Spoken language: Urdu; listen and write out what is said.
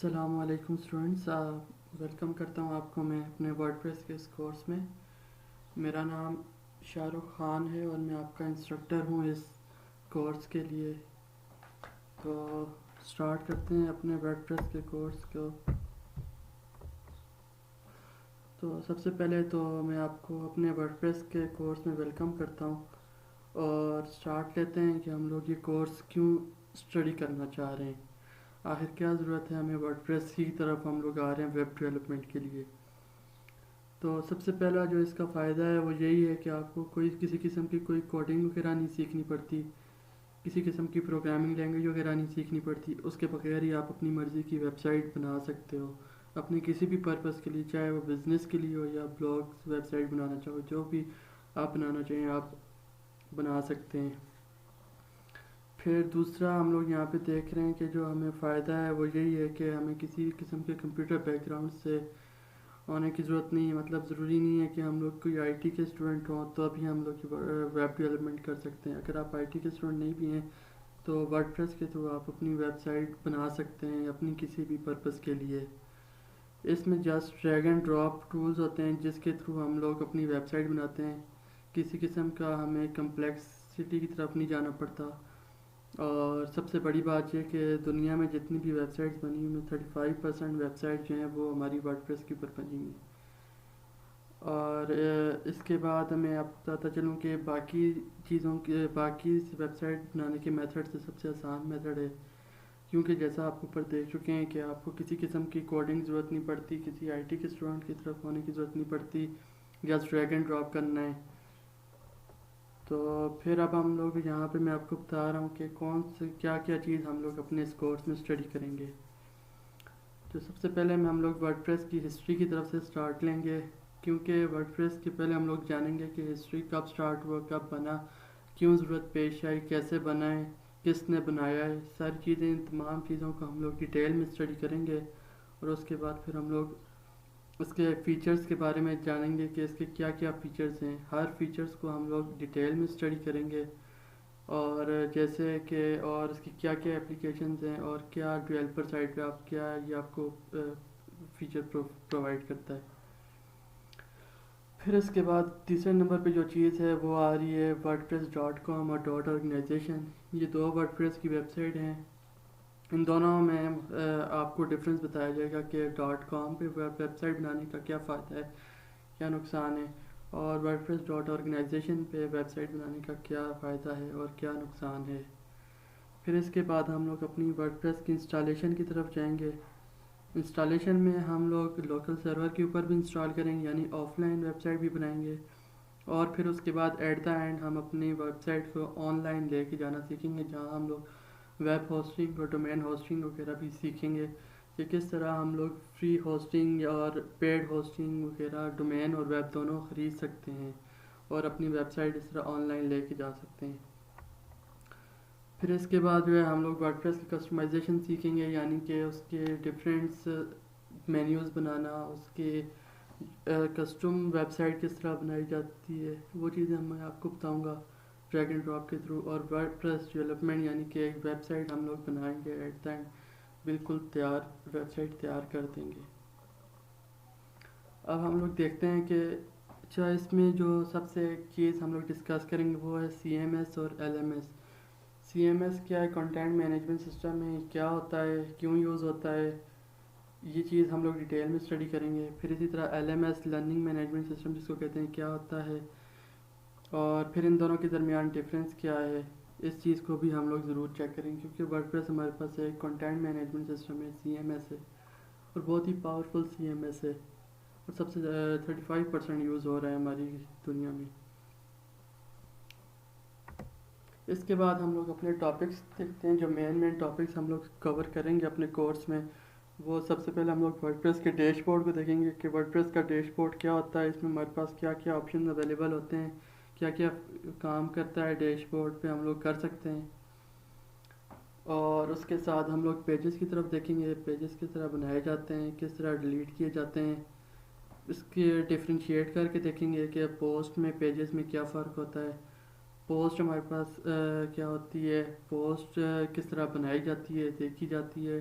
السلام علیکم اسٹوڈنٹس، ویلکم کرتا ہوں آپ کو میں اپنے ورڈ کے اس کورس میں۔ میرا نام شاہ رخ خان ہے اور میں آپ کا انسٹرکٹر ہوں اس کورس کے لیے۔ تو سٹارٹ کرتے ہیں اپنے ورڈ کے کورس کو۔ تو سب سے پہلے تو میں آپ کو اپنے ورڈ کے کورس میں ویلکم کرتا ہوں، اور سٹارٹ لیتے ہیں کہ ہم لوگ یہ کورس کیوں اسٹڈی کرنا چاہ رہے ہیں، آخر کیا ضرورت ہے ہمیں ورڈ کی طرف ہم لوگ آ رہے ہیں ویب ڈیولپمنٹ کے لیے۔ تو سب سے پہلا جو اس کا فائدہ ہے وہ یہی ہے کہ آپ کو کسی قسم کی کوئی کوڈنگ وغیرہ نہیں سیکھنی پڑتی، کسی قسم کی پروگرامنگ لینگویج وغیرہ نہیں سیکھنی پڑتی۔ اس کے بغیر ہی آپ اپنی مرضی کی ویب سائٹ بنا سکتے ہو اپنے کسی بھی پرپس کے لیے، چاہے وہ بزنس کے لیے ہو یا بلاگس ویب سائٹ بنانا چاہو، جو بھی آپ بنانا چاہیں آپ بنا سکتے ہیں۔ پھر دوسرا ہم لوگ یہاں پہ دیکھ رہے ہیں کہ جو ہمیں فائدہ ہے وہ یہی ہے کہ ہمیں کسی قسم کے کمپیوٹر بیک گراؤنڈ سے ہونے کی ضرورت نہیں ہے۔ مطلب ضروری نہیں ہے کہ ہم لوگ کوئی آئی ٹی کے اسٹوڈنٹ ہوں تو ابھی ہم لوگ ویب ڈیولپمنٹ کر سکتے ہیں۔ اگر آپ آئی ٹی کے اسٹوڈنٹ نہیں بھی ہیں تو ورڈ کے تھرو آپ اپنی ویب سائٹ بنا سکتے ہیں اپنی کسی بھی پرپس کے لیے۔ اس میں just drag and drop tools ہوتے ہیں جس کے تھرو ہم لوگ اپنی ویب سائٹ بناتے ہیں، کسی قسم کا ہمیں کمپلیکسٹی کی طرف نہیں جانا پڑتا۔ اور سب سے بڑی بات یہ کہ دنیا میں جتنی بھی ویب سائٹس بنی ہوئی ہیں 35% ویب سائٹ جو ہیں وہ ہماری ورڈ کے اوپر بنی ہوئی ہیں۔ اور اس کے بعد میں آپ بتاتا چلوں کہ باقی ویب سائٹ بنانے کے میتھڈ سے سب سے آسان میتھڈ ہے، کیونکہ جیسا آپ اوپر دیکھ چکے ہیں کہ آپ کو کسی قسم کی کوڈنگ ضرورت نہیں پڑتی، کسی آئی ٹی کے اسٹوڈنٹ کی طرف ہونے کی ضرورت نہیں پڑتی، جسٹ ڈریگ اینڈ ڈراپ کرنا ہے۔ تو پھر اب ہم لوگ یہاں پہ میں آپ کو بتا رہا ہوں کہ کیا چیز ہم لوگ اپنے اس کورس میں اسٹڈی کریں گے۔ تو سب سے پہلے ہم لوگ ورڈ کی ہسٹری کی طرف سے اسٹارٹ لیں گے، کیونکہ ورڈ کے پہلے ہم لوگ جانیں گے کہ ہسٹری کب اسٹارٹ ہوا، کب بنا، کیوں ضرورت پیش آئی، کیسے بنا ہے، کس نے بنایا ہے، ساری چیزیں، ان تمام چیزوں کو ہم لوگ ڈیٹیل میں اسٹڈی کریں گے۔ اور اس کے بعد پھر ہم لوگ اس کے فیچرز کے بارے میں جانیں گے کہ اس کے کیا کیا فیچرز ہیں۔ ہر فیچرز کو ہم لوگ ڈیٹیل میں اسٹڈی کریں گے، اور جیسے کہ اور اس کی کیا کیا اپلیکیشنز ہیں اور کیا ڈیولپر سائٹ پہ یہ آپ کو فیچر پرووائڈ کرتا ہے۔ پھر اس کے بعد تیسرے نمبر پہ جو چیز ہے وہ آ رہی ہے wordpress.com اور ڈاٹ آرگنائزیشن۔ یہ دو ورڈ کی ویب سائٹ ہیں، ان دونوں میں آپ کو ڈفرینس بتایا جائے گا کہ .com پہ ویب سائٹ بنانے کا کیا فائدہ ہے، کیا نقصان ہے، اور wordpress ڈاٹ آرگنائزیشن پہ ویب سائٹ بنانے کا کیا فائدہ ہے اور کیا نقصان ہے۔ پھر اس کے بعد ہم لوگ اپنی ورڈپریس کی انسٹالیشن کی طرف جائیں گے۔ انسٹالیشن میں ہم لوگ لوکل سرور کے اوپر بھی انسٹال کریں گے، یعنی آف لائن ویب سائٹ بھی بنائیں گے، اور پھر اس کے بعد ایٹ دا اینڈ ہم اپنی ویب سائٹ کو آن لائن لے کے جانا سیکھیں گے، جہاں ہم لوگ ویب ہوسٹنگ اور ڈومین ہوسٹنگ وغیرہ بھی سیکھیں گے کہ کس طرح ہم لوگ فری ہوسٹنگ اور پیڈ ہوسٹنگ وغیرہ ڈومین اور ویب دونوں خرید سکتے ہیں اور اپنی ویب سائٹ اس طرح آن لائن لے کے جا سکتے ہیں۔ پھر اس کے بعد جو ہے ہم لوگ ورڈپریس کی کسٹمائزیشن سیکھیں گے، یعنی کہ اس کے ڈفرینٹس مینیوز بنانا، اس کے کسٹم ویب سائٹ کس طرح بنائی جاتی ہے، وہ چیزیں میں آپ کو بتاؤں گا ڈریگ اینڈ ڈراپ کے تھرو۔ اور ورڈپریس ڈیولپمنٹ، یعنی کہ ایک ویب سائٹ ہم لوگ بنائیں گے ایٹ دا اینڈ، بالکل تیار ویب سائٹ تیار کر دیں گے۔ اب ہم لوگ دیکھتے ہیں کہ اچھا اس میں جو سب سے ایک چیز ہم لوگ ڈسکس کریں گے وہ ہے CMS اور LMS۔ CMS کیا ہے؟ کنٹینٹ مینجمنٹ سسٹم ہے، کیا ہوتا ہے، کیوں یوز ہوتا ہے، یہ چیز ہم لوگ ڈیٹیل میں اسٹڈی کریں گے۔ پھر اسی طرح LMS لرننگ مینجمنٹ سسٹم جس کو کہتے ہیں، کیا ہوتا ہے، اور پھر ان دونوں کے درمیان ڈفرینس کیا ہے، اس چیز کو بھی ہم لوگ ضرور چیک کریں گے، کیونکہ ورڈپریس ہمارے پاس ایک کنٹینٹ مینجمنٹ سسٹم ہے CMS ہے، اور بہت ہی پاورفل CMS ہے، اور سب سے 35% یوز ہو رہا ہے ہماری دنیا میں۔ اس کے بعد ہم لوگ اپنے ٹاپکس دیکھتے ہیں، جو مین ٹاپکس ہم لوگ کور کریں گے اپنے کورس میں۔ وہ سب سے پہلے ہم لوگ ورڈپریس کے ڈیش بورڈ کو دیکھیں گے کہ ورڈپریس کا ڈیش بورڈ کیا ہوتا ہے، اس میں ہمارے پاس کیا کیا آپشن اویلیبل ہوتے ہیں، کیا کیا کام کرتا ہے ڈیش بورڈ پہ ہم لوگ کر سکتے ہیں۔ اور اس کے ساتھ ہم لوگ پیجز کی طرف دیکھیں گے، پیجز کس طرح بنائے جاتے ہیں، کس طرح ڈیلیٹ کیے جاتے ہیں، اس کے ڈفرینشیٹ کر کے دیکھیں گے کہ پوسٹ میں پیجز میں کیا فرق ہوتا ہے، پوسٹ ہمارے پاس کیا ہوتی ہے، پوسٹ کس طرح بنائی جاتی ہے، دیکھی جاتی ہے،